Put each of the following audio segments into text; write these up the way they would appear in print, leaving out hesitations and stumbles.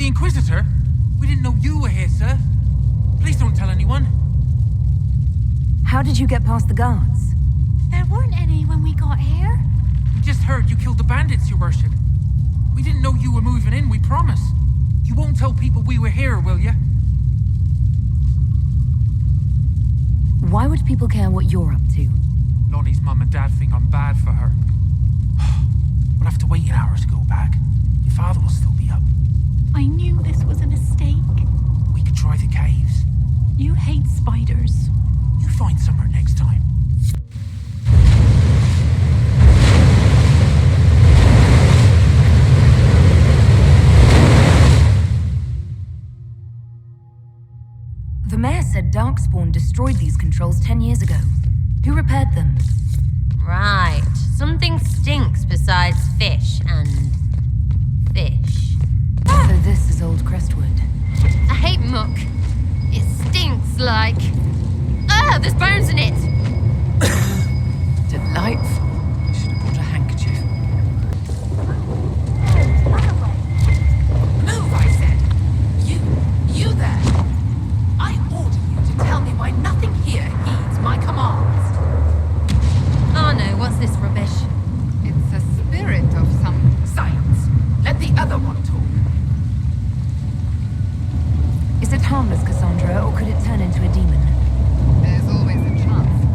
Inquisitor? We didn't know you were here, sir. Please don't tell anyone. How did you get past the guards? There weren't any when we got here. We just heard you killed the bandits, your worship. We didn't know you were moving in, we promise. You won't tell people we were here, will you? Why would people care what you're up to? Lonnie's mum and dad think I'm bad for her. We'll have to wait an hour to go back. Your father will still be up. I knew this was a mistake. We could try the caves. You hate spiders. You find somewhere next time. The mayor said Darkspawn destroyed these controls 10 years ago. Who repaired them? Right. Something stinks besides fish and fish. So this is Old Crestwood. I hate muck. It stinks like... Ah, there's bones in it! Delightful. I should have brought a handkerchief. Move, I said. You there. I order you to tell me why nothing here heeds my commands. Oh no, what's this rubbish? It's a spirit of some science. Let the other one talk. Is it harmless, Cassandra, or could it turn into a demon? There's always a chance.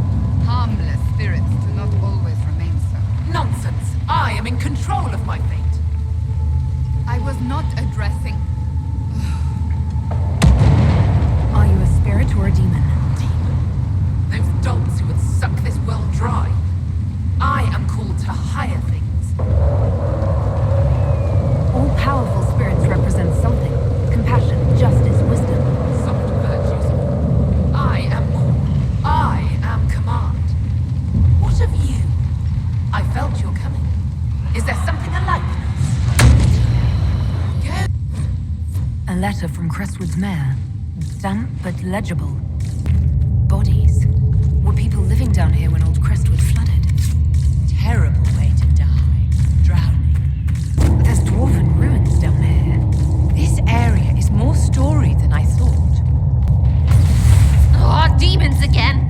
Harmless spirits do not always remain so. Nonsense. I am in control of my fate. I was not addressing... Are you a spirit or a demon? Demon. Those dogs who would suck this world dry. I am called to higher things. All powerful spirits represent something. Compassion, justice, wisdom. Soft virtues. I am more. I am command. What of you? I felt your coming. Is there something alike? A letter from Crestwood's mayor. Damp but legible. Bodies. Were people living down here when Old Crestwood flooded? Terrible way to die. Drowning. There's dwarven ruins down here. This area is more story than I thought. Oh, demons again!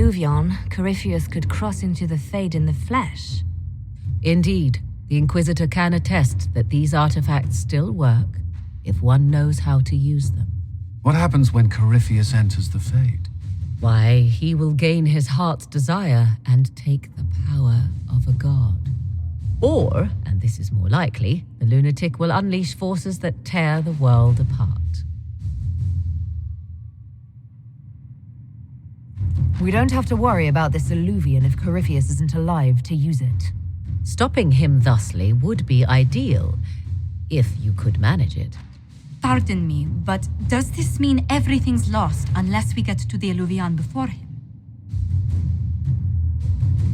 Illuvion, Corypheus could cross into the Fade in the flesh. Indeed, the Inquisitor can attest that these artifacts still work if one knows how to use them. What happens when Corypheus enters the Fade? Why, he will gain his heart's desire and take the power of a god. Or, and this is more likely, the lunatic will unleash forces that tear the world apart. We don't have to worry about this Illuvion if Corypheus isn't alive to use it. Stopping him thusly would be ideal, if you could manage it. Pardon me, but does this mean everything's lost unless we get to the Illuvion before him?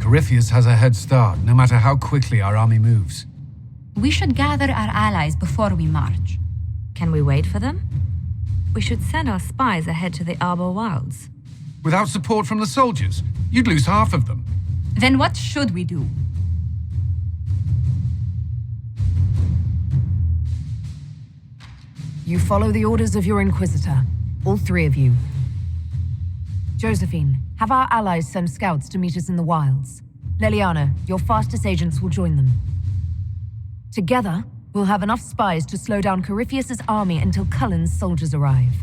Corypheus has a head start, no matter how quickly our army moves. We should gather our allies before we march. Can we wait for them? We should send our spies ahead to the Arbor Wilds. Without support from the soldiers, you'd lose half of them. Then what should we do? You follow the orders of your Inquisitor, all three of you. Josephine, have our allies send scouts to meet us in the wilds. Leliana, your fastest agents will join them. Together, we'll have enough spies to slow down Corypheus's army until Cullen's soldiers arrive.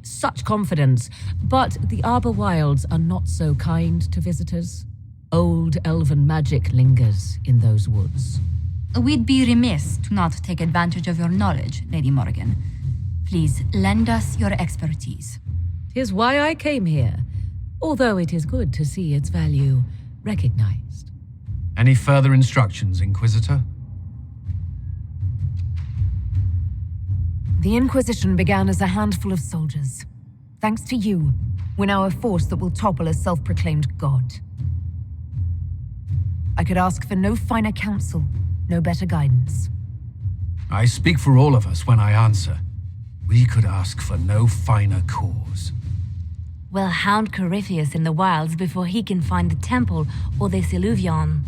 Such confidence, but the Arbor Wilds are not so kind to visitors. Old elven magic lingers in those woods. We'd be remiss to not take advantage of your knowledge, Lady Morgan. Please lend us your expertise. 'Tis why I came here, although it is good to see its value recognized. Any further instructions, Inquisitor? The Inquisition began as a handful of soldiers. Thanks to you, we're now a force that will topple a self-proclaimed god. I could ask for no finer counsel, no better guidance. I speak for all of us when I answer. We could ask for no finer cause. We'll hound Corypheus in the wilds before he can find the temple or this Illuvion.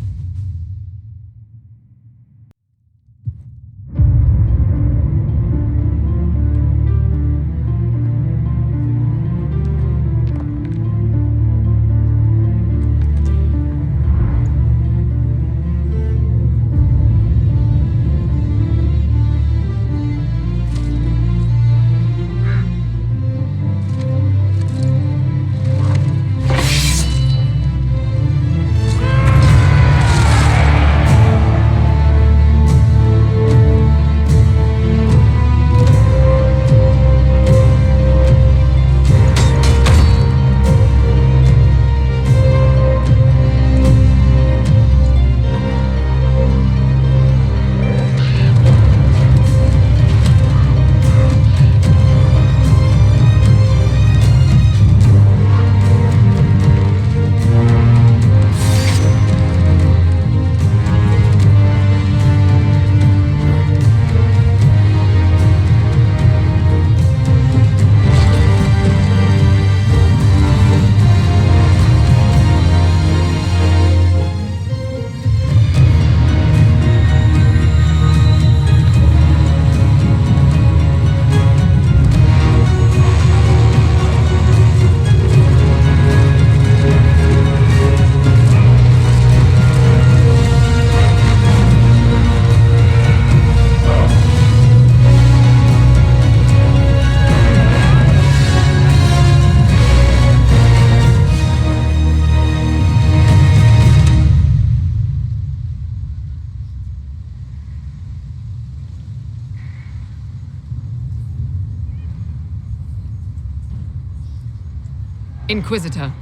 Inquisitor,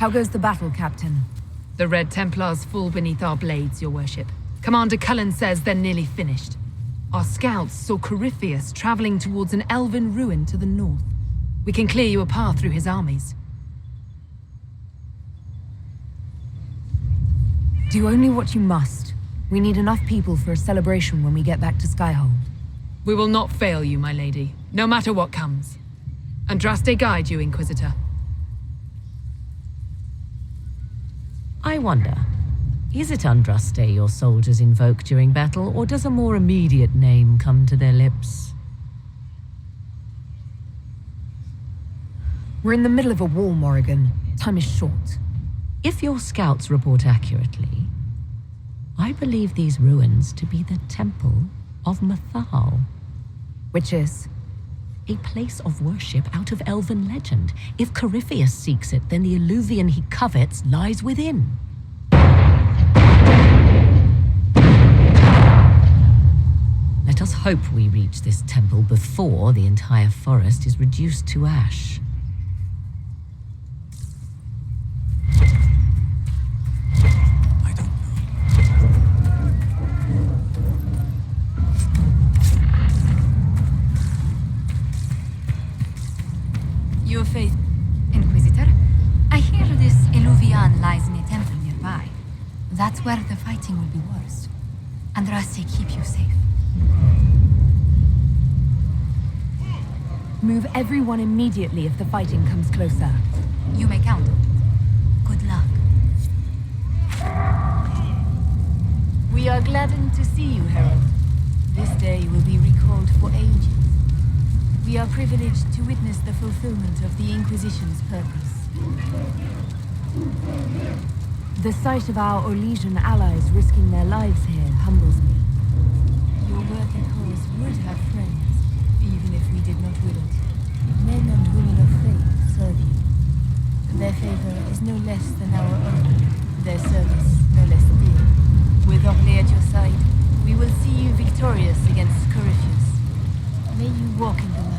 How goes the battle, Captain? the Red Templars fall beneath our blades, your worship. Commander Cullen says they're nearly finished. Our scouts saw Corypheus traveling towards an elven ruin to the north. We can clear you a path through his armies. Do only what you must. We need enough people for a celebration when we get back to Skyhold. We will not fail you, my lady, no matter what comes. Andraste guide you, Inquisitor. I wonder, is it Andraste your soldiers invoke during battle, or does a more immediate name come to their lips? We're in the middle of a war, Morrigan. Time is short. If your scouts report accurately, I believe these ruins to be the Temple of Mathal. Which is? A place of worship out of elven legend. If Corypheus seeks it, then the alluvion he covets lies within. Let us hope we reach this temple before the entire forest is reduced to ash. I don't know. Your faith, Inquisitor. I hear this Illuvian lies in a temple nearby. That's where the fighting will be worst. Andraste, keep you safe. Move everyone immediately if the fighting comes closer. You may count. Good luck. We are gladdened to see you, Herald. This day will be recalled for ages. We are privileged to witness the fulfillment of the Inquisition's purpose. The sight of our Orlesian allies risking their lives here humbles me. Your worthy cause would have friends, even if we did not will it. Men and women of faith serve you. Their favor is no less than our own, their service no less dear. With Orly at your side, we will see you victorious against Corypheus. May you walk in the light.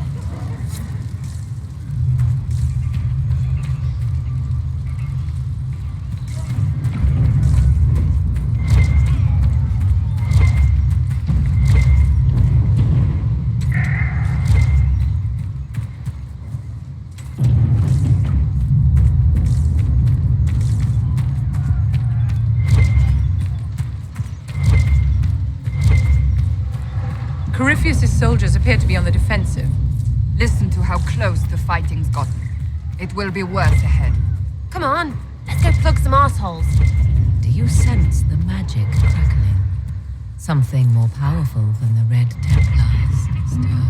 Corypheus' soldiers appear to be on the defensive. Listen to how close the fighting's gotten. It will be worse ahead. Come on, let's go plug some assholes. Do you sense the magic crackling? Something more powerful than the Red Templars stirs.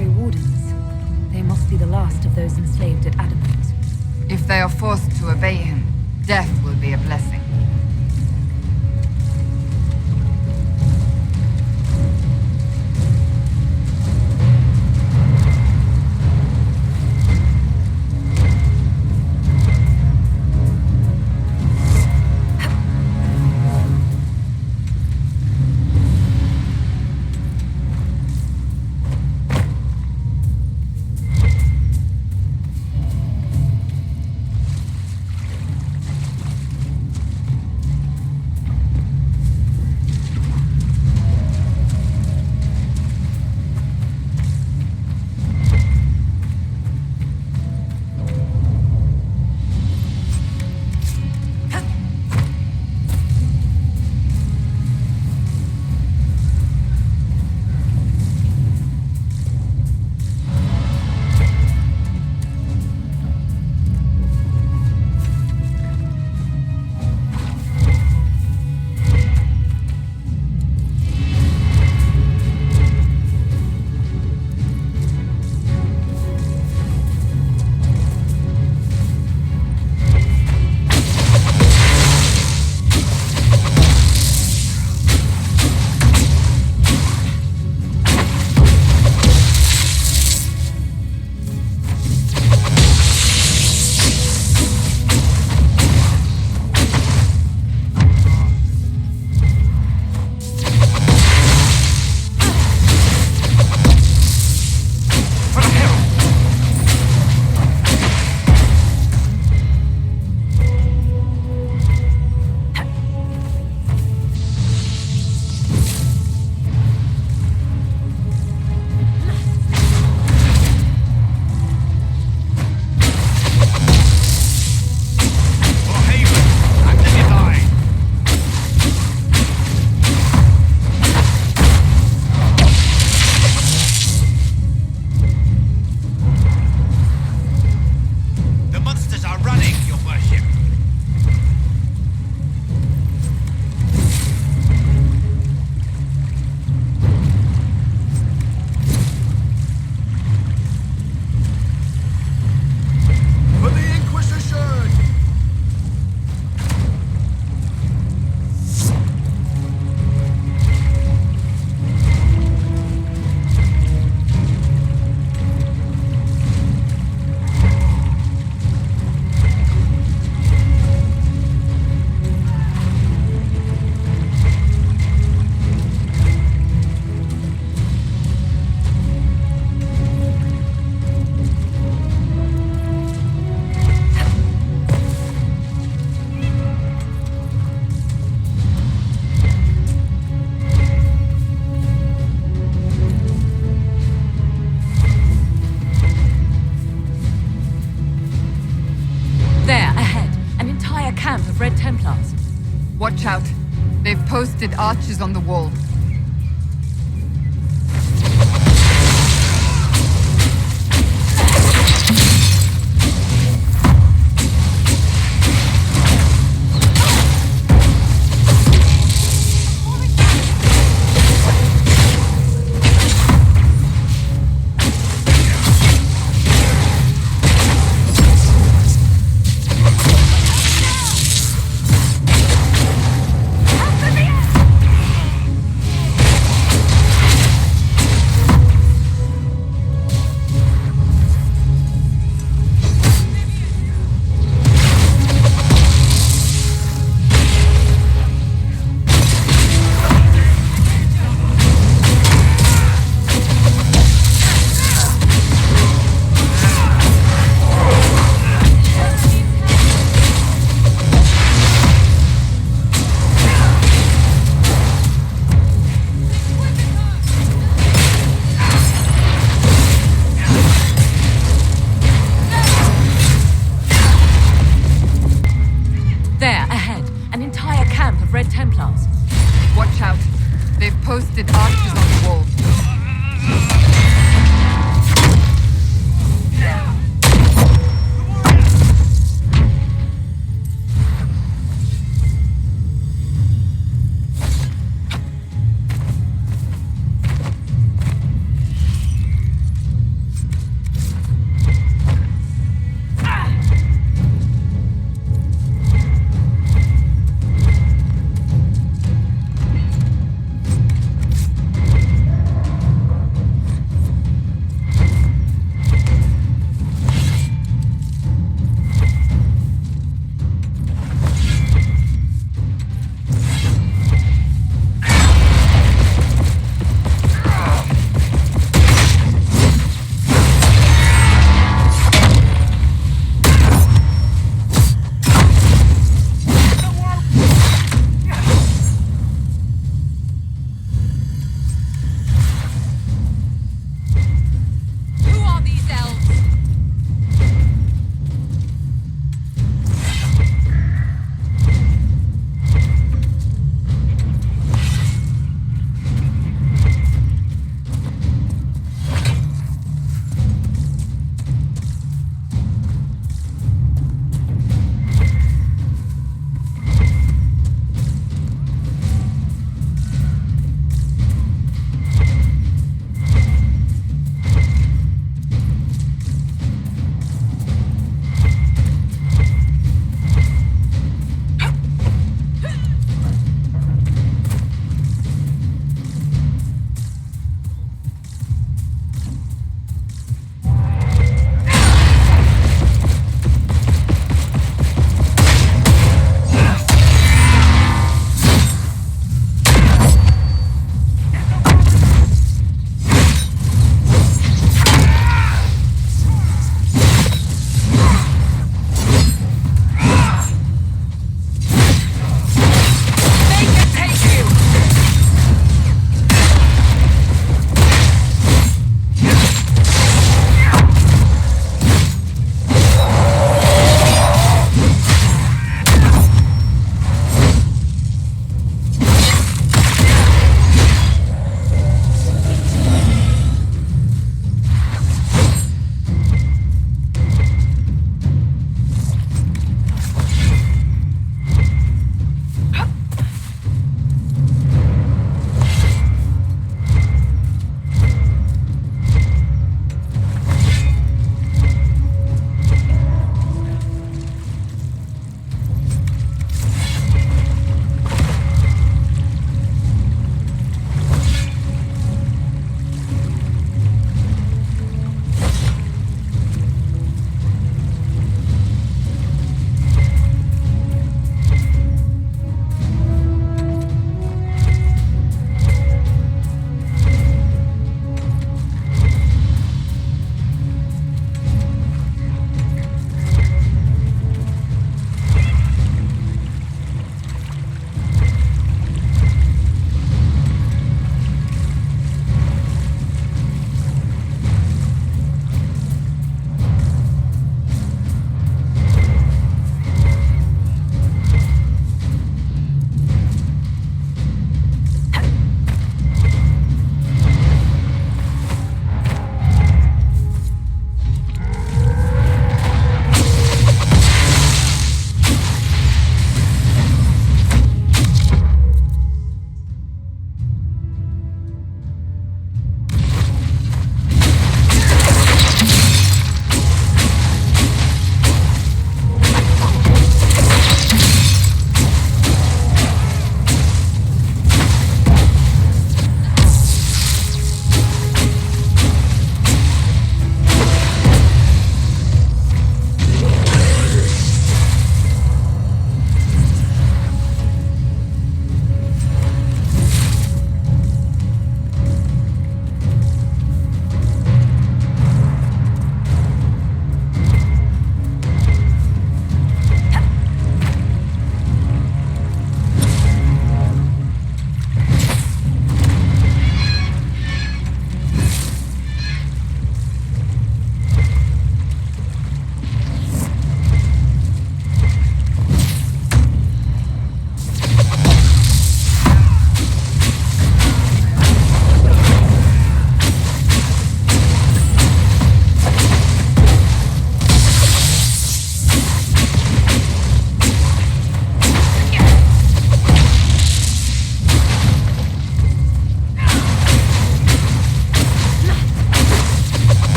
Grey Wardens. They must be the last of those enslaved at Adamant. If they are forced to obey him, death will be a blessing. Watch out. They've posted archers on the wall.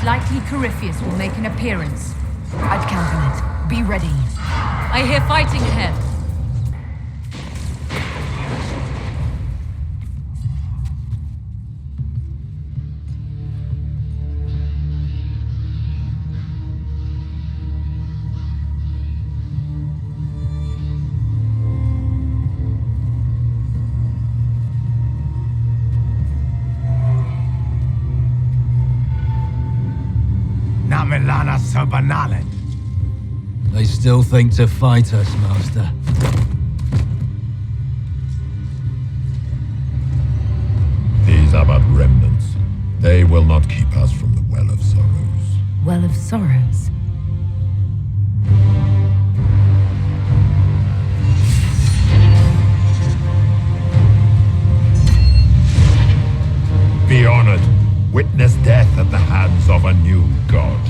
likely Corypheus will make an appearance. I'd count on it. Be ready. I hear fighting ahead. Namelana Sabanale. They still think to fight us, Master. These are but remnants. They will not keep us from the Well of Sorrows. Well of Sorrows. Be honored. Witness death at the hands of a new god.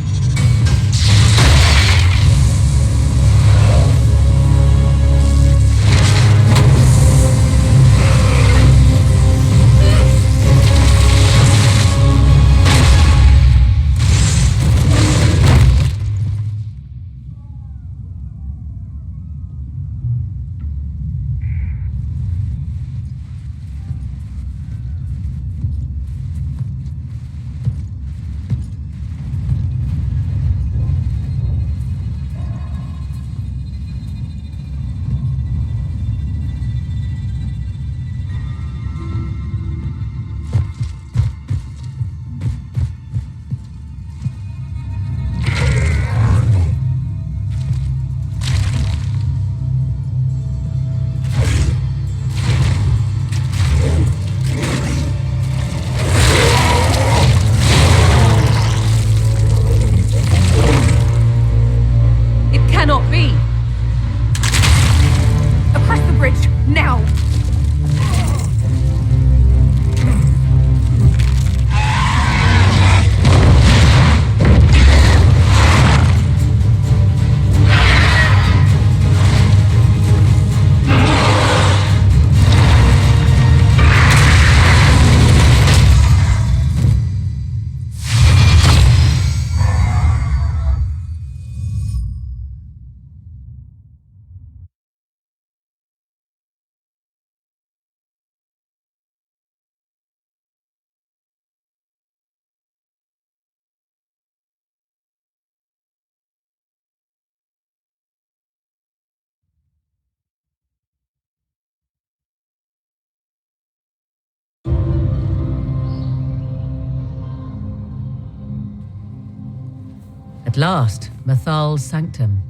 At last, Mathal's sanctum.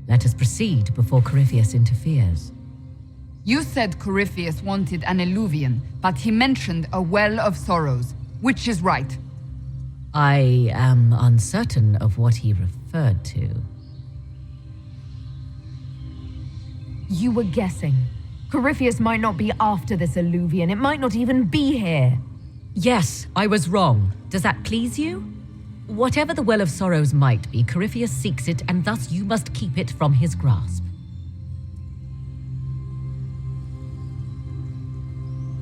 Let us proceed before Corypheus interferes. You said Corypheus wanted an eluvian, but he mentioned a Well of Sorrows. Which is right? I am uncertain of what he referred to. You were guessing. Corypheus might not be after this eluvian. It might not even be here. Yes, I was wrong. Does that please you? Whatever the Well of Sorrows might be, Corypheus seeks it, and thus you must keep it from his grasp.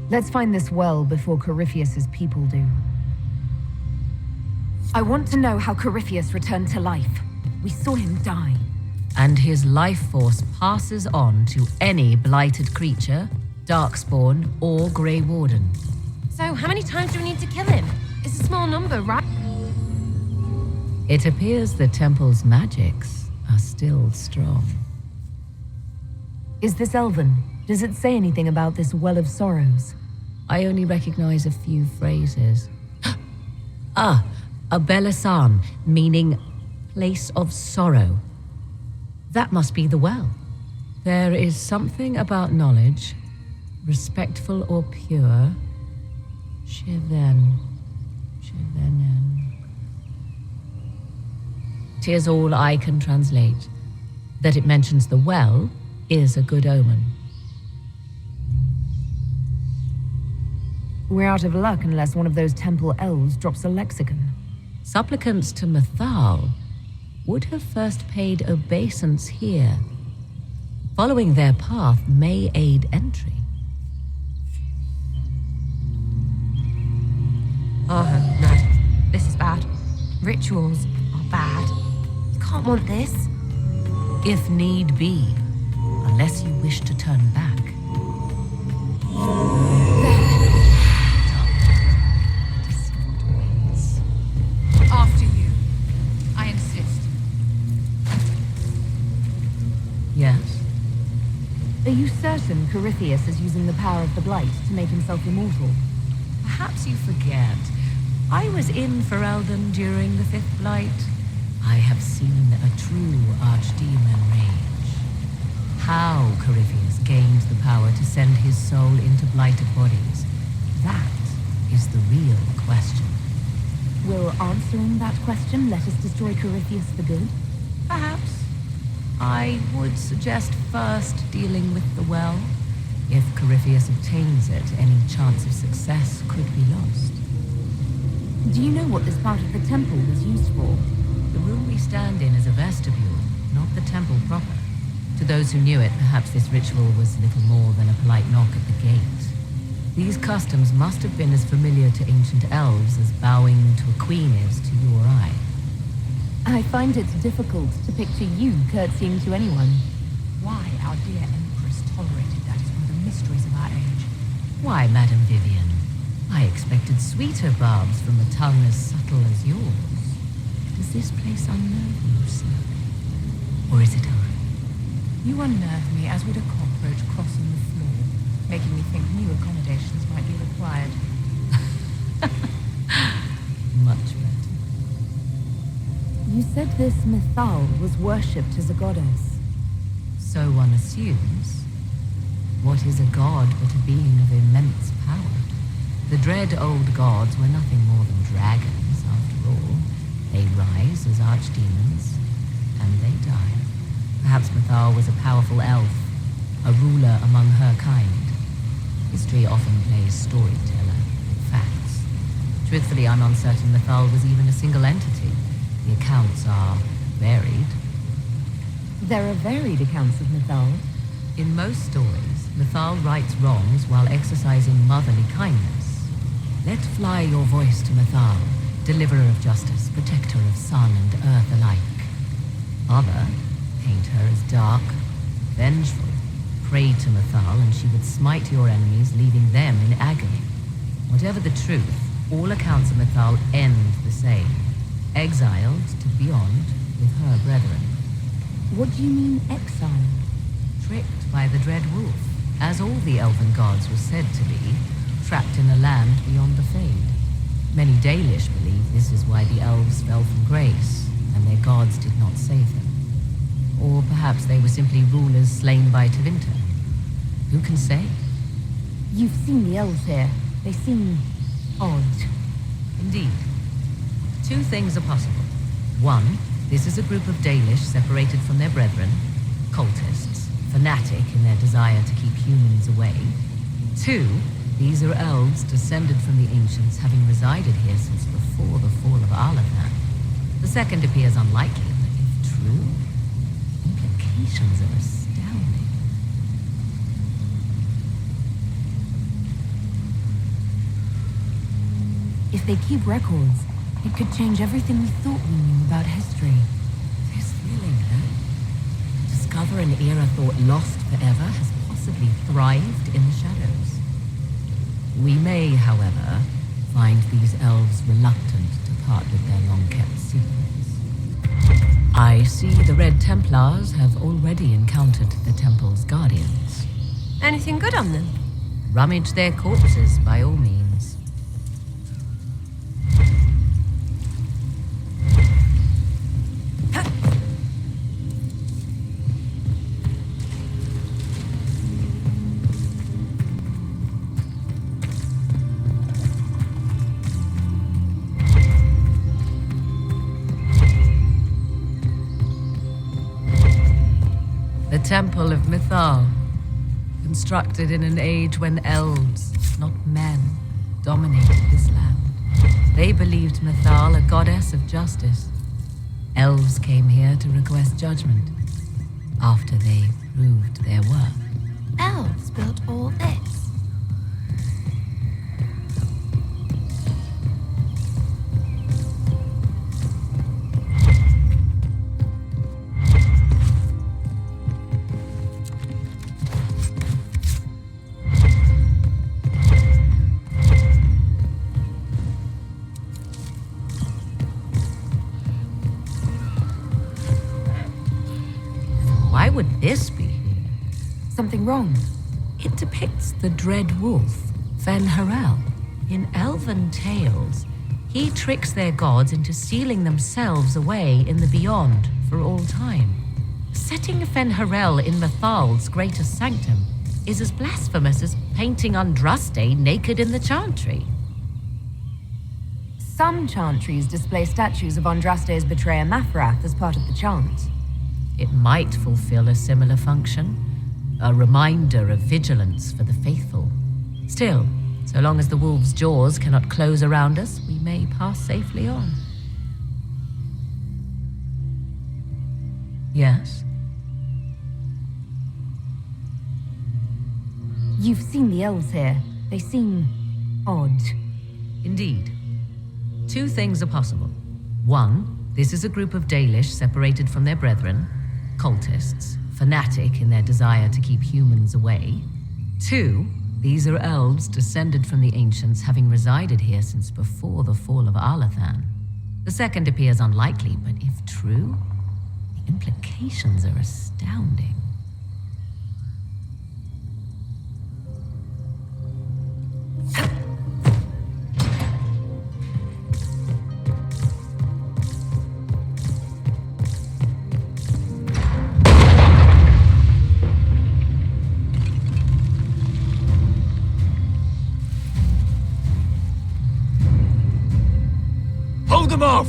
Let's find this well before Corypheus's people do. I want to know how Corypheus returned to life. We saw him die. And his life force passes on to any blighted creature, darkspawn, or Grey Warden. So, how many times do we need to kill him? It's a small number, right? It appears the temple's magics are still strong. Is this Elven? Does it say anything about this Well of Sorrows? I only recognize a few phrases. Ah, a Belasan, meaning place of sorrow. That must be the well. There is something about knowledge, respectful or pure. Shivenen. 'Tis all I can translate. That it mentions the well is a good omen. We're out of luck unless one of those temple elves drops a lexicon. Supplicants to Mathal would have first paid obeisance here. Following their path may aid entry. Oh, no. This is bad. Rituals are bad. You can't want this. If need be, unless you wish to turn back. After you. I insist. Yes? Are you certain Corypheus is using the power of the Blight to make himself immortal? Perhaps you forget. I was in Ferelden during the Fifth Blight. I have seen a true archdemon rage. How Corypheus gained the power to send his soul into blighted bodies, that is the real question. Will answering that question let us destroy Corypheus for good? Perhaps. I would suggest first dealing with the well. If Corypheus obtains it, any chance of success could be lost. Do you know what this part of the temple was used for? The room we stand in is a vestibule, not the temple proper. To those who knew it, perhaps this ritual was little more than a polite knock at the gate. These customs must have been as familiar to ancient elves as bowing to a queen is to you or I. I find it difficult to picture you curtsying to anyone. Why our dear Empress tolerated that is one of the mysteries of our age. Why, Madam Vivian? I expected sweeter barbs from a tongue as subtle as yours. Does this place unnerve you, sir? Or is it I? You unnerve me as would a cockroach crossing the floor, making me think new accommodations might be required. Much better. You said this Mythal was worshipped as a goddess. So one assumes. What is a god but a being of immense power? The dread old gods were nothing more than dragons, after all. They rise as archdemons, and they die. Perhaps Mythal was a powerful elf, a ruler among her kind. History often plays storyteller, facts. Truthfully, I'm uncertain Mythal was even a single entity. The accounts are varied. There are varied accounts of Mythal. In most stories, Mythal rights wrongs while exercising motherly kindness. Let fly your voice to Mythal, deliverer of justice, protector of sun and earth alike. Other paint her as dark, vengeful. Pray to Mythal and she would smite your enemies, leaving them in agony. Whatever the truth, all accounts of Mythal end the same. Exiled to beyond with her brethren. What do you mean, exile? Tricked by the dread wolf, as all the elven gods were said to be, trapped in a land beyond the Fade. Many Dalish believe this is why the elves fell from grace, and their gods did not save them. Or perhaps they were simply rulers slain by Tevinter. Who can say? You've seen the elves here. They seem odd. Indeed. Two things are possible. One, this is a group of Dalish separated from their brethren, cultists, fanatic in their desire to keep humans away. Two, these are elves descended from the ancients, having resided here since before the fall of Arlathan. The second appears unlikely, but if true, implications are astounding. If they keep records, it could change everything we thought we knew about history. It's thrilling, though. To discover an era thought lost forever has possibly thrived in the shadows. We may, however, find these elves reluctant to part with their long-kept secrets. I see the Red Templars have already encountered the temple's guardians. Anything good on them? Rummage their corpses, by all means. The Temple of Mythal, constructed in an age when elves, not men, dominated this land. They believed Mythal a goddess of justice. Elves came here to request judgment, after they proved their worth. Elves built all this. would this be here? Something wrong? It depicts the dread wolf, Fen-Harel. In elven tales, he tricks their gods into sealing themselves away in the beyond for all time. Setting Fen-Harel in Methal's greatest sanctum is as blasphemous as painting Andraste naked in the chantry. Some chantries display statues of Andraste's betrayer Mafrath as part of the chant. It might fulfill a similar function, a reminder of vigilance for the faithful. Still, so long as the wolf's jaws cannot close around us, we may pass safely on. Yes? You've seen the elves here. They seem odd. Indeed. Two things are possible. One, this is a group of Dalish separated from their brethren, cultists, fanatic in their desire to keep humans away. Two, these are elves descended from the ancients, having resided here since before the fall of Alathan. The second appears unlikely, but if true, the implications are astounding. Hold them off!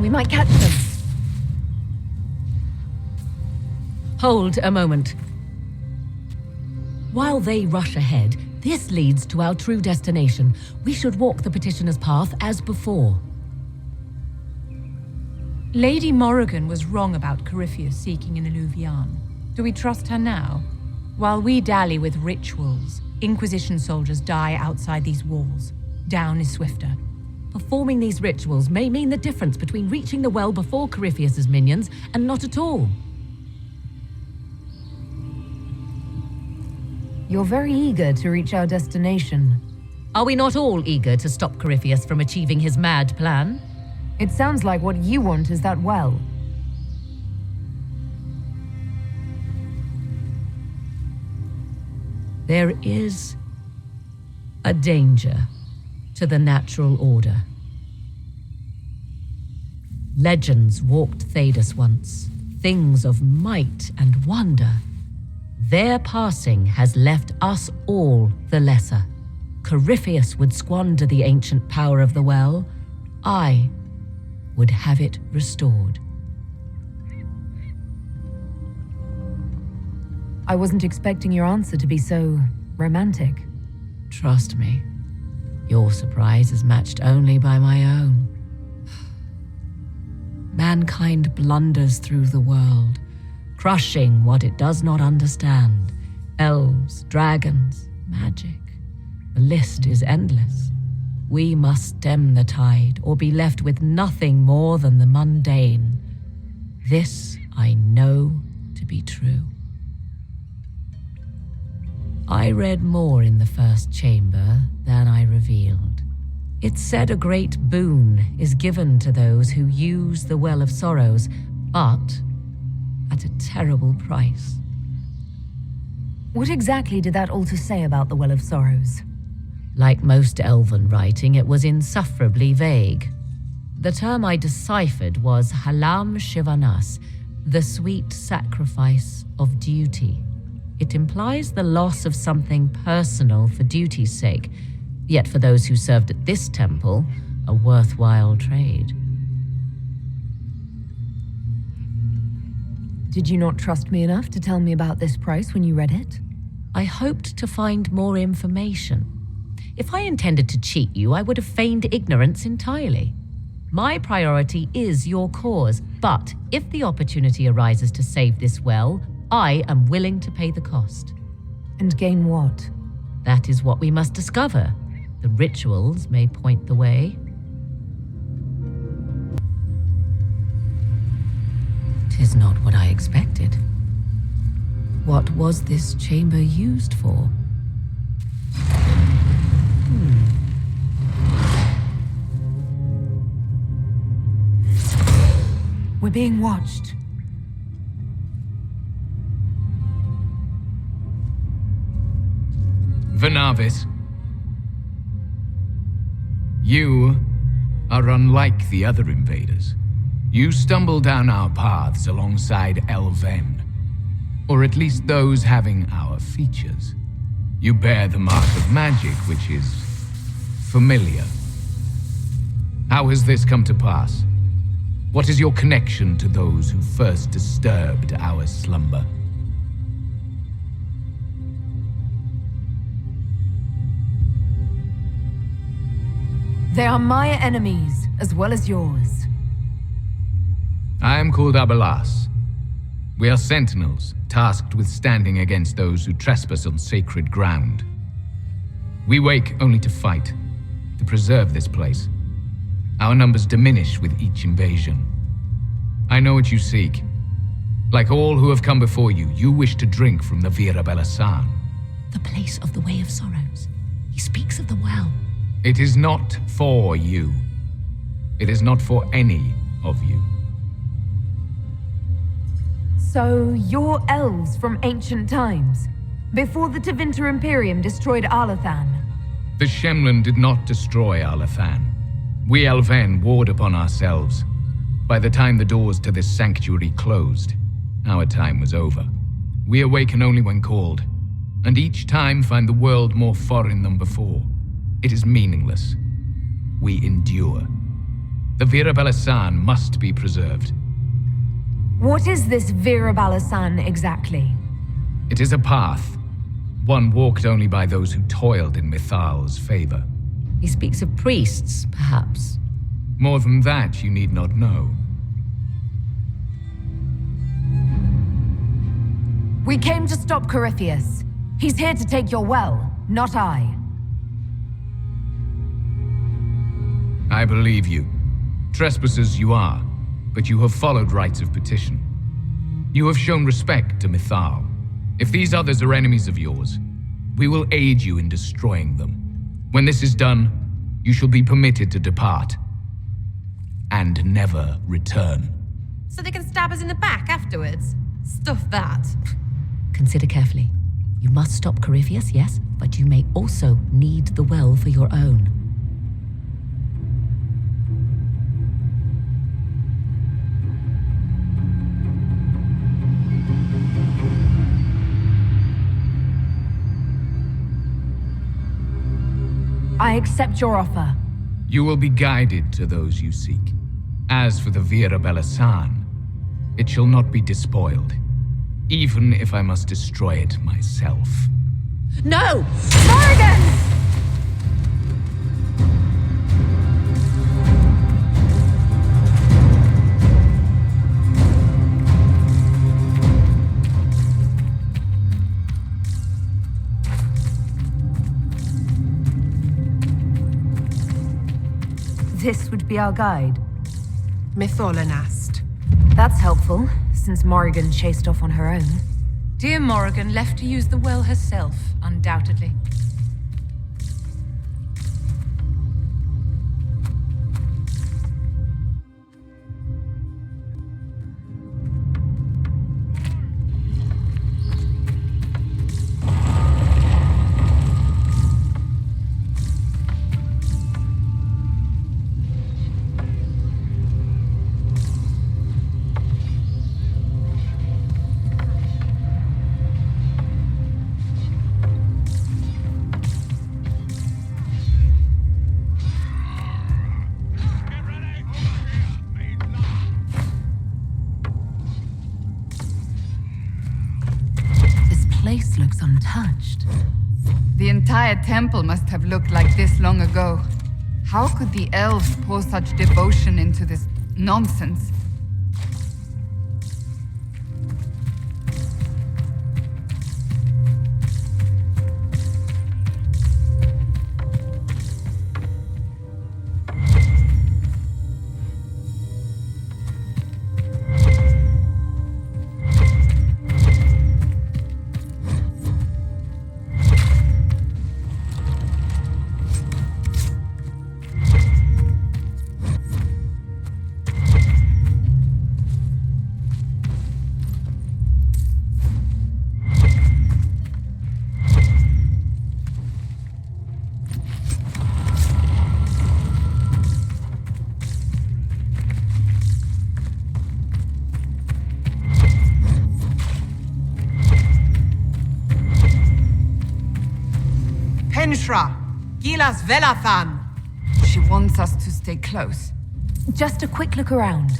We might catch them. Hold a moment. While they rush ahead, this leads to our true destination. We should walk the petitioner's path as before. Lady Morrigan was wrong about Corypheus seeking an Illuvian. Do we trust her now? While we dally with rituals, Inquisition soldiers die outside these walls. Down is swifter. Performing these rituals may mean the difference between reaching the well before Corypheus's minions and not at all. You're very eager to reach our destination. Are we not all eager to stop Corypheus from achieving his mad plan? It sounds like what you want is that well. There is a danger to the natural order. Legends walked Thedas once, things of might and wonder. Their passing has left us all the lesser. Corypheus would squander the ancient power of the well. I would have it restored. I wasn't expecting your answer to be so romantic. Trust me, your surprise is matched only by my own. Mankind blunders through the world, crushing what it does not understand. Elves, dragons, magic. The list is endless. We must stem the tide, or be left with nothing more than the mundane. This I know to be true. I read more in the first chamber than I revealed. It's said a great boon is given to those who use the Well of Sorrows, but at a terrible price. What exactly did that altar say about the Well of Sorrows? Like most Elven writing, it was insufferably vague. The term I deciphered was Halam Shivanas, the sweet sacrifice of duty. It implies the loss of something personal for duty's sake, yet for those who served at this temple, a worthwhile trade. Did you not trust me enough to tell me about this price when you read it? I hoped to find more information. If I intended to cheat you, I would have feigned ignorance entirely. My priority is your cause, but if the opportunity arises to save this well, I am willing to pay the cost. And gain what? That is what we must discover. The rituals may point the way. 'Tis not what I expected. What was this chamber used for? We're being watched. Venavis, you are unlike the other invaders. You stumble down our paths alongside Elven, or at least those having our features. You bear the mark of magic, which is familiar. How has this come to pass? What is your connection to those who first disturbed our slumber? They are my enemies, as well as yours. I am called Abelas. We are sentinels, tasked with standing against those who trespass on sacred ground. We wake only to fight, to preserve this place. Our numbers diminish with each invasion. I know what you seek. Like all who have come before you, you wish to drink from the Vira Belasan. The place of the Way of Sorrows. He speaks of the well. It is not for you. It is not for any of you. So, you're elves from ancient times, before the Tevinter Imperium destroyed Arlathan. The Shemlin did not destroy Arlathan. We Elven warred upon ourselves. By the time the doors to this sanctuary closed, our time was over. We awaken only when called, and each time find the world more foreign than before. It is meaningless. We endure. The Vira Belasan must be preserved. What is this Vira Belasan exactly? It is a path, one walked only by those who toiled in Mithal's favor. He speaks of priests, perhaps. More than that, you need not know. We came to stop Corypheus. He's here to take your well, not I. I believe you. Trespassers you are, but you have followed rites of petition. You have shown respect to Mithal. If these others are enemies of yours, we will aid you in destroying them. When this is done, you shall be permitted to depart. And never return. So they can stab us in the back afterwards? Stuff that. Consider carefully. You must stop Corypheus, yes, but you may also need the well for your own. I accept your offer. You will be guided to those you seek. As for the Vira Belasan, it shall not be despoiled, even if I must destroy it myself. No! Morrigan! This would be our guide. Mytholanast. That's helpful, since Morrigan chased off on her own. Dear Morrigan left to use the well herself, undoubtedly. finished. The entire temple must have looked like this long ago. How could the elves pour such devotion into this nonsense? Penshra! Gilas Velathan! She wants us to stay close. Just a quick look around.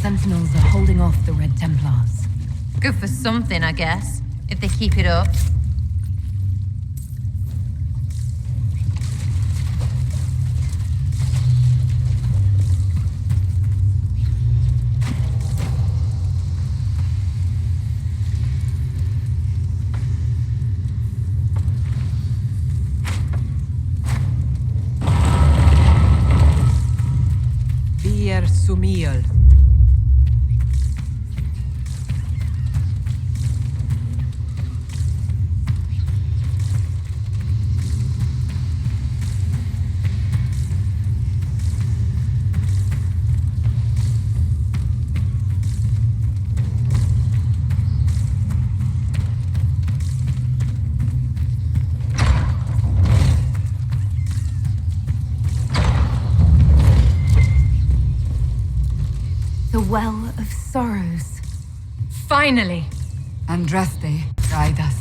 Sentinels are holding off the Red Templars. Good for something, I guess, if they keep it up. Bir Sumiel. The Well of Sorrows. Finally! Andraste, guide us.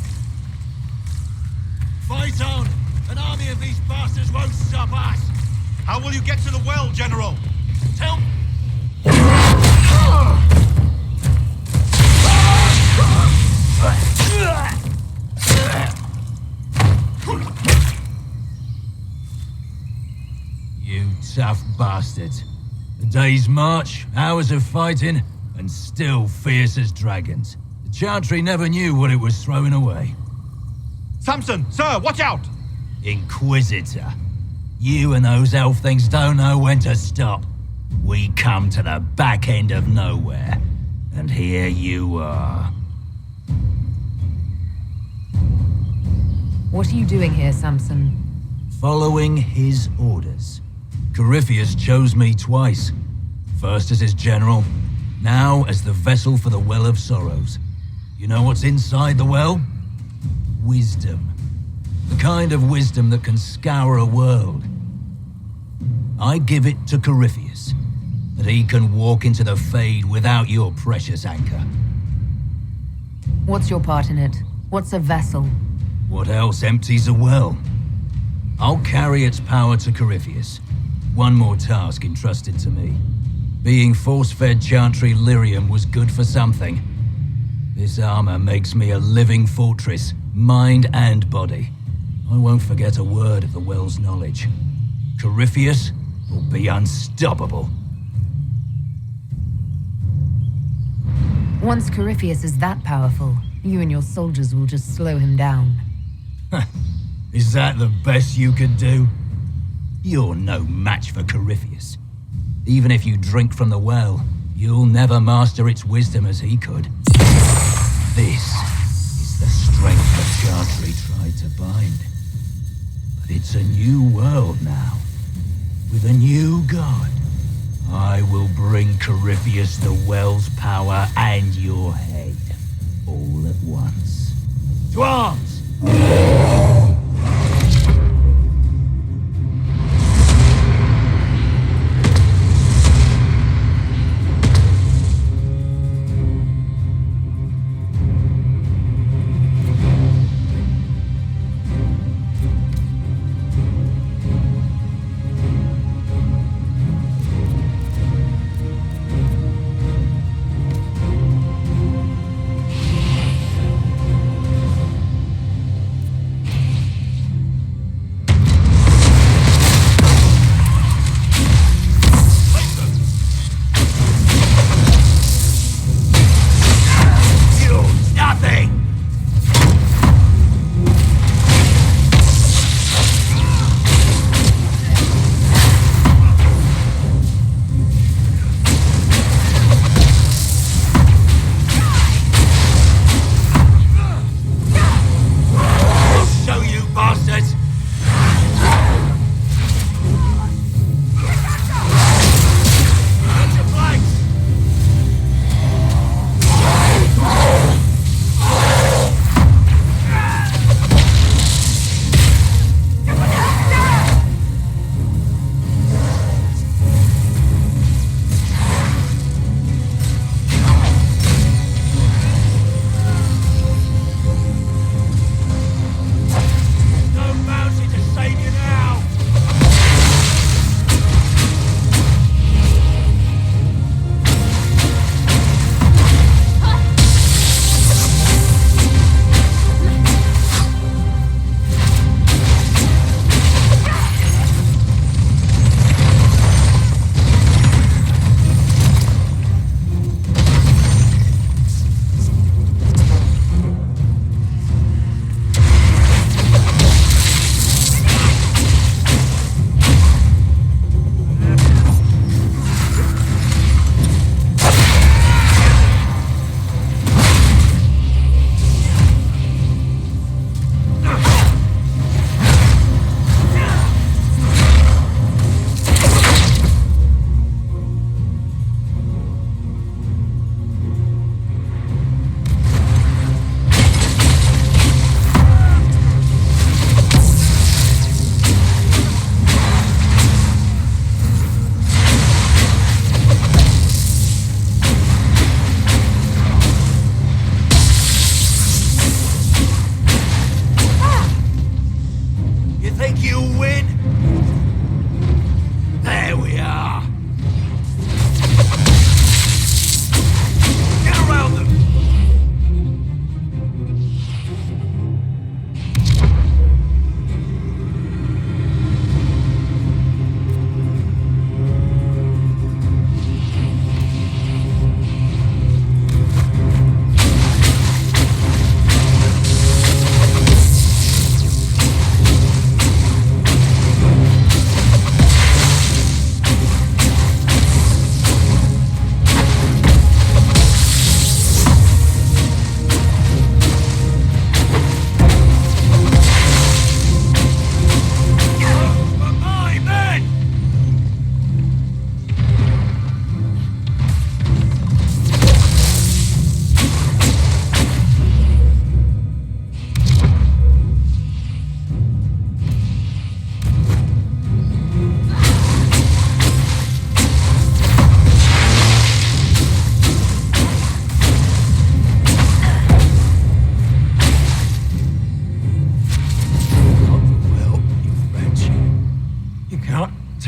Fight on! An army of these bastards won't stop us! How will you get to the well, General? Tell me! You tough bastards. A day's march, hours of fighting, and still fierce as dragons. The Chantry never knew what it was throwing away. Samson, sir, watch out! Inquisitor. You and those elf things don't know when to stop. We come to the back end of nowhere, and here you are. What are you doing here, Samson? Following his orders. Corypheus chose me twice. First as his general, now as the vessel for the Well of Sorrows. You know what's inside the well? Wisdom. The kind of wisdom that can scour a world. I give it to Corypheus, that he can walk into the Fade without your precious anchor. What's your part in it? What's a vessel? What else empties a well? I'll carry its power to Corypheus. One more task entrusted to me. Being force-fed Chantry lyrium was good for something. This armor makes me a living fortress, mind and body. I won't forget a word of the well's knowledge. Corypheus will be unstoppable. Once Corypheus is that powerful, you and your soldiers will just slow him down. Is that the best you could do? You're no match for Corypheus. Even if you drink from the well, you'll never master its wisdom as he could. This is the strength the Chantry tried to bind. But it's a new world now, with a new god. I will bring Corypheus the well's power and your head, all at once. To arms!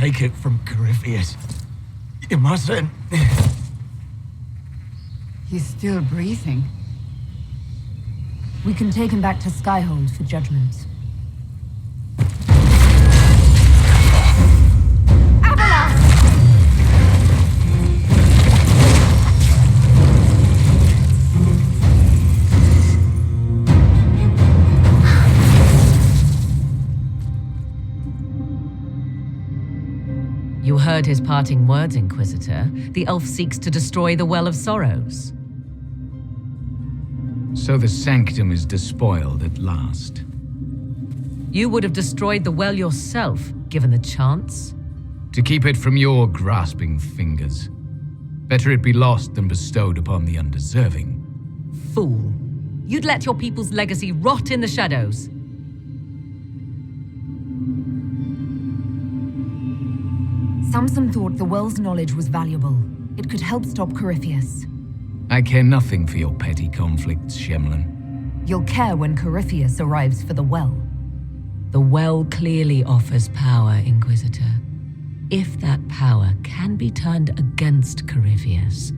take it from Corypheus. You mustn't. He's still breathing. We can take him back to Skyhold for judgment. You heard his parting words, Inquisitor. The elf seeks to destroy the Well of Sorrows. So the sanctum is despoiled at last. You would have destroyed the well yourself, given the chance. To keep it from your grasping fingers. Better it be lost than bestowed upon the undeserving. Fool. You'd let your people's legacy rot in the shadows. Samson thought the well's knowledge was valuable. It could help stop Corypheus. I care nothing for your petty conflicts, Shemlin. You'll care when Corypheus arrives for the well. The well clearly offers power, Inquisitor. If that power can be turned against Corypheus,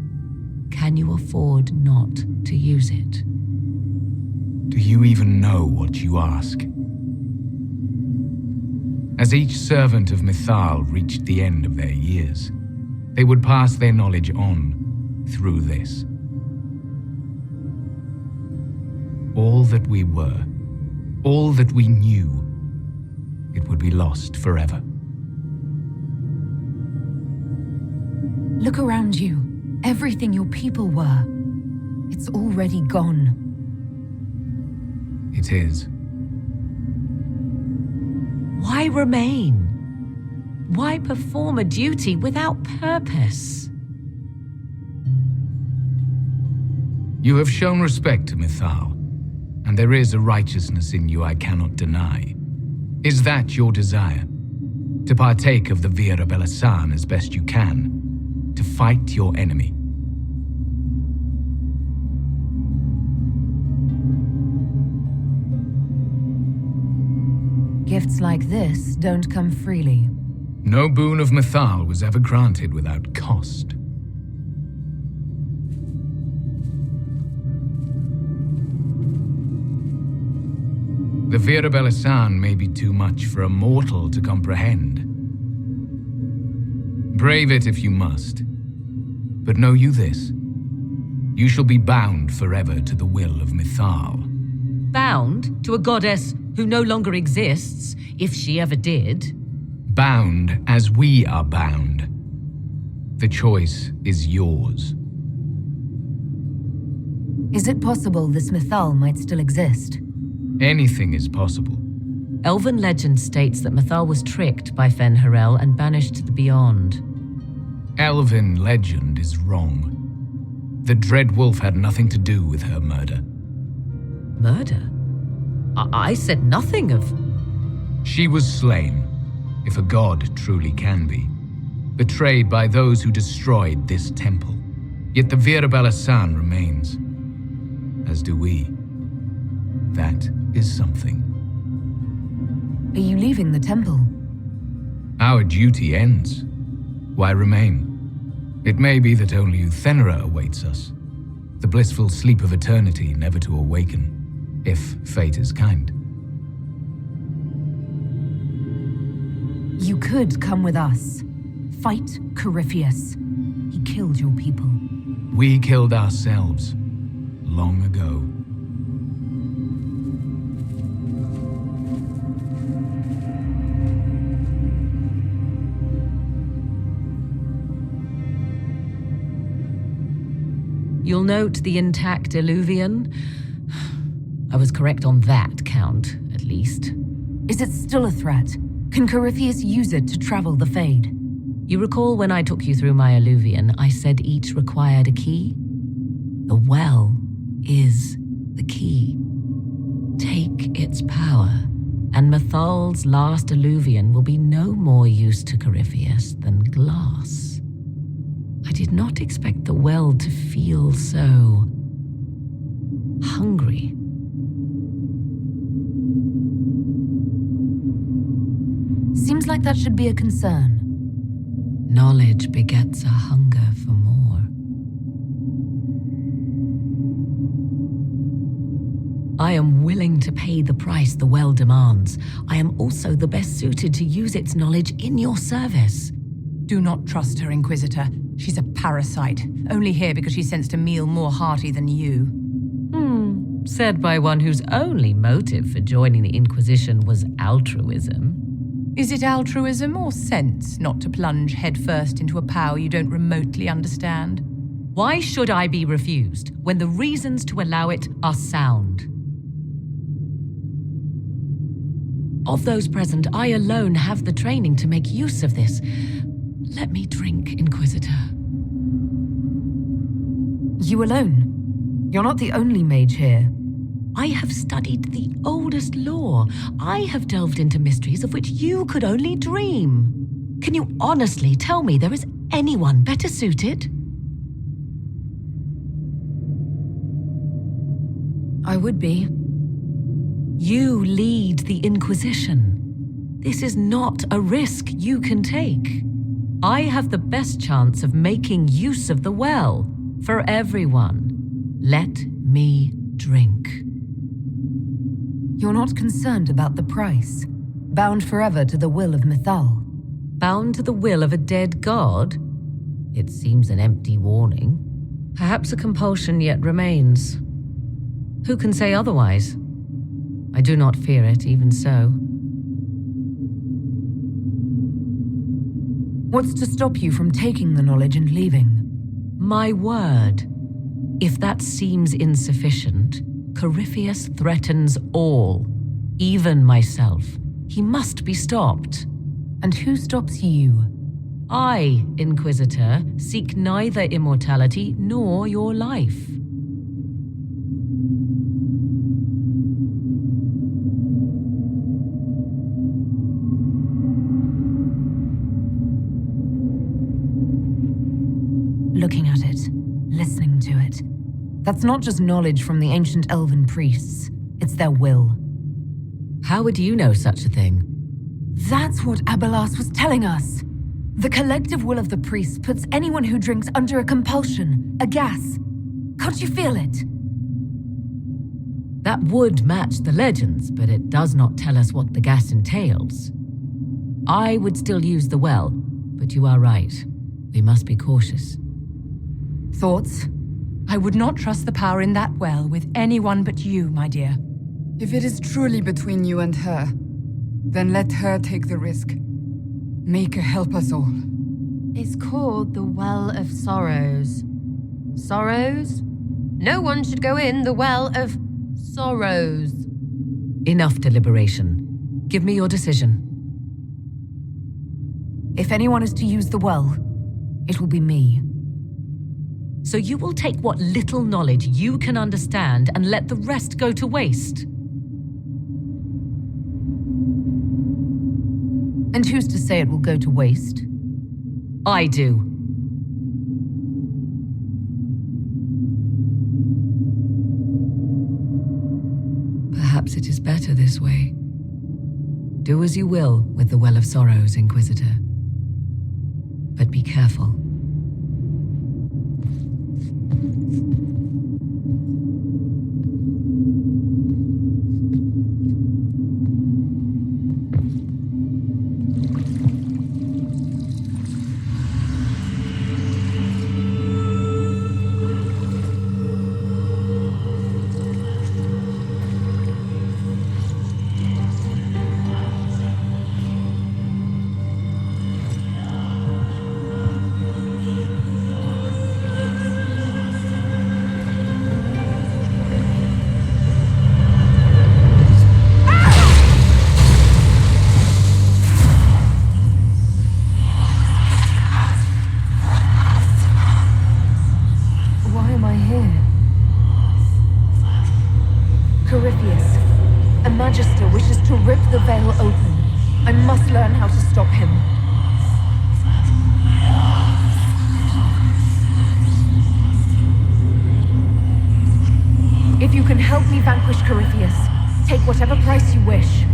can you afford not to use it? Do you even know what you ask? As each servant of Mythal reached the end of their years, they would pass their knowledge on through this. All that we were, all that we knew, it would be lost forever. Look around you. Everything your people were. It's already gone. It is. Why remain? Why perform a duty without purpose? You have shown respect to Mythal, and there is a righteousness in you I cannot deny. Is that your desire? To partake of the Vira Belasan as best you can? To fight your enemy? Gifts like this don't come freely. No boon of Mythal was ever granted without cost. The Vira Belasan may be too much for a mortal to comprehend. Brave it if you must. But know you this. You shall be bound forever to the will of Mythal. Bound to a goddess who no longer exists, if she ever did. Bound as we are bound. The choice is yours. Is it possible this Mythal might still exist? Anything is possible. Elven legend states that Mythal was tricked by Fen-Harel and banished to the Beyond. Elven legend is wrong. The Dread Wolf had nothing to do with her murder. Murder? I said nothing of... She was slain, if a god truly can be. Betrayed by those who destroyed this temple. Yet the Vira Belasan remains. As do we. That is something. Are you leaving the temple? Our duty ends. Why remain? It may be that only Uthenera awaits us. The blissful sleep of eternity never to awaken, if fate is kind. You could come with us. Fight Corypheus. He killed your people. We killed ourselves long ago. You'll note the intact Illuvian. I was correct on that count, at least. Is it still a threat? Can Corypheus use it to travel the Fade? You recall when I took you through my Illuvian, I said each required a key? The well is the key. Take its power, and Mythal's last Illuvian will be no more use to Corypheus than glass. I did not expect the well to feel so... hungry. Seems like that should be a concern. Knowledge begets a hunger for more. I am willing to pay the price the well demands. I am also the best suited to use its knowledge in your service. Do not trust her, Inquisitor. She's a parasite, only here because she sensed a meal more hearty than you. Said by one whose only motive for joining the Inquisition was altruism. Is it altruism or sense not to plunge headfirst into a power you don't remotely understand? Why should I be refused when the reasons to allow it are sound? Of those present, I alone have the training to make use of this. Let me drink, Inquisitor. You alone? You're not the only mage here. I have studied the oldest lore. I have delved into mysteries of which you could only dream. Can you honestly tell me there is anyone better suited? I would be. You lead the Inquisition. This is not a risk you can take. I have the best chance of making use of the well for everyone. Let me drink. You're not concerned about the price? Bound forever to the will of Mythal? Bound to the will of a dead god? It seems an empty warning. Perhaps a compulsion yet remains. Who can say otherwise? I do not fear it, even so. What's to stop you from taking the knowledge and leaving? My word. If that seems insufficient, Corypheus threatens all, even myself. He must be stopped. And who stops you? I, Inquisitor, seek neither immortality nor your life. Looking at it, listening to it. That's not just knowledge from the ancient elven priests. It's their will. How would you know such a thing? That's what Abelas was telling us. The collective will of the priests puts anyone who drinks under a compulsion, a gas. Can't you feel it? That would match the legends, but it does not tell us what the gas entails. I would still use the well, but you are right. We must be cautious. Thoughts? I would not trust the power in that well with anyone but you, my dear. If it is truly between you and her, then let her take the risk. Make her help us all. It's called the Well of Sorrows. Sorrows? No one should go in the Well of Sorrows. Enough deliberation. Give me your decision. If anyone is to use the well, it will be me. So you will take what little knowledge you can understand and let the rest go to waste? And who's to say it will go to waste? I do. Perhaps it is better this way. Do as you will with the Well of Sorrows, Inquisitor. But be careful. Whatever price you wish.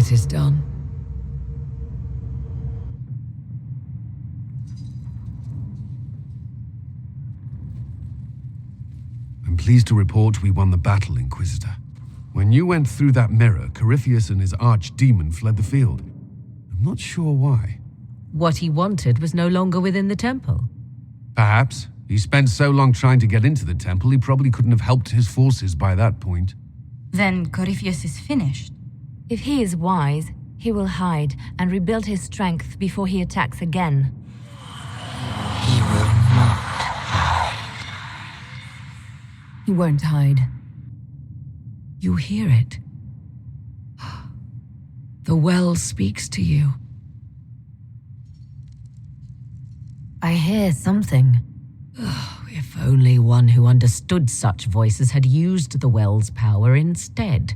It is done. I'm pleased to report we won the battle, Inquisitor. When you went through that mirror, Corypheus and his archdemon fled the field. I'm not sure why. What he wanted was no longer within the temple. Perhaps. He spent so long trying to get into the temple, he probably couldn't have helped his forces by that point. Then Corypheus is finished. If he is wise, he will hide and rebuild his strength before he attacks again. He will not. He won't hide. You hear it. The well speaks to you. I hear something. If only one who understood such voices had used the well's power instead.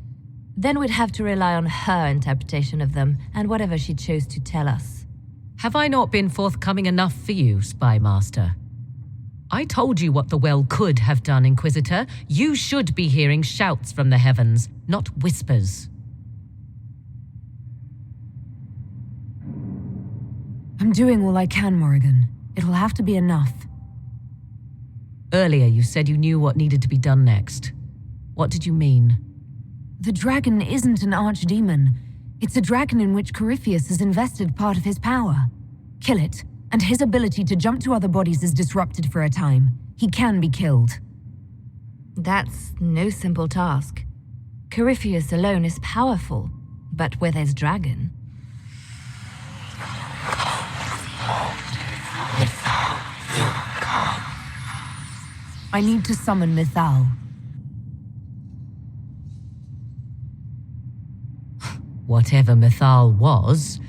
Then we'd have to rely on her interpretation of them, and whatever she chose to tell us. Have I not been forthcoming enough for you, Spy Master? I told you what the well could have done, Inquisitor. You should be hearing shouts from the heavens, not whispers. I'm doing all I can, Morrigan. It'll have to be enough. Earlier you said you knew what needed to be done next. What did you mean? The dragon isn't an archdemon. It's a dragon in which Corypheus has invested part of his power. Kill it, and his ability to jump to other bodies is disrupted for a time. He can be killed. That's no simple task. Corypheus alone is powerful, but where there's dragon... I need to summon Mythal. Whatever Mythal was,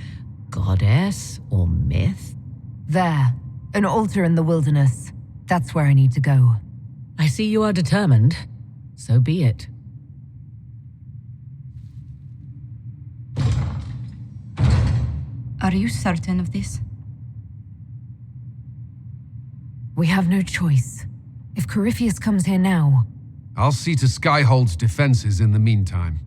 goddess or myth? There, an altar in the wilderness. That's where I need to go. I see you are determined. So be it. Are you certain of this? We have no choice. If Corypheus comes here now... I'll see to Skyhold's defenses in the meantime.